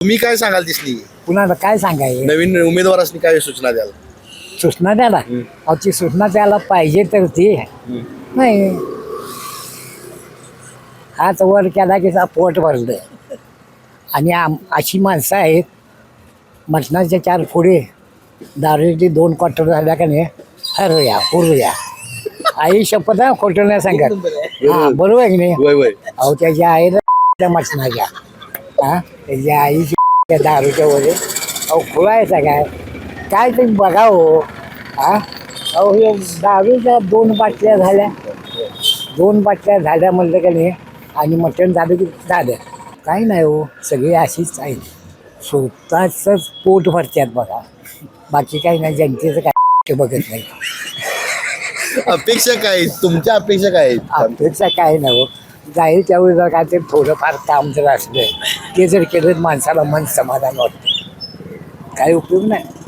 तुम्ही काय सांगाल दिसली कुणाला काय सांगायचं नवीन उमेदवारांनी काय सूचना द्याल? सूचना द्यायला अहो ती सूचना द्यायला पाहिजे तर ती नाही हात वर केला की पोट भरलं आणि अशी माणसं आहेत मटणाच्या 4 पुढे दारूची 2 क्वार्टर झाल्या का नाही हरवूया पुरूया आई शपथ आहे खोटं नाही सांगत हा बरोबर आहे की नाही वय वय अहो त्याच्या आईला मटणाच्या हा त्याच्या आईच्या दारूच्या वगैरे अहो खुलायचा काय तुम्ही बघा हो हा अहो हे दारूच्या 2 बाटल्या झाल्या 2 बाटल्या झाल्या म्हणलं का नाही आणि मटण झालं की झालं काही नाही हो सगळी अशीच आहेत स्वतःच पोट भरतात बघा बाकी काही नाही जनतेचं काय बघत नाही अपेक्षा काय आहेत? तुमच्या अपेक्षा काय आहेत? अपेक्षा काय नाही हो जाईल त्यावेळी जर काय ते थोडंफार काम जर असलं ते जर केलं तर माणसाला मन समाधान वाटतं काही उपयोग नाही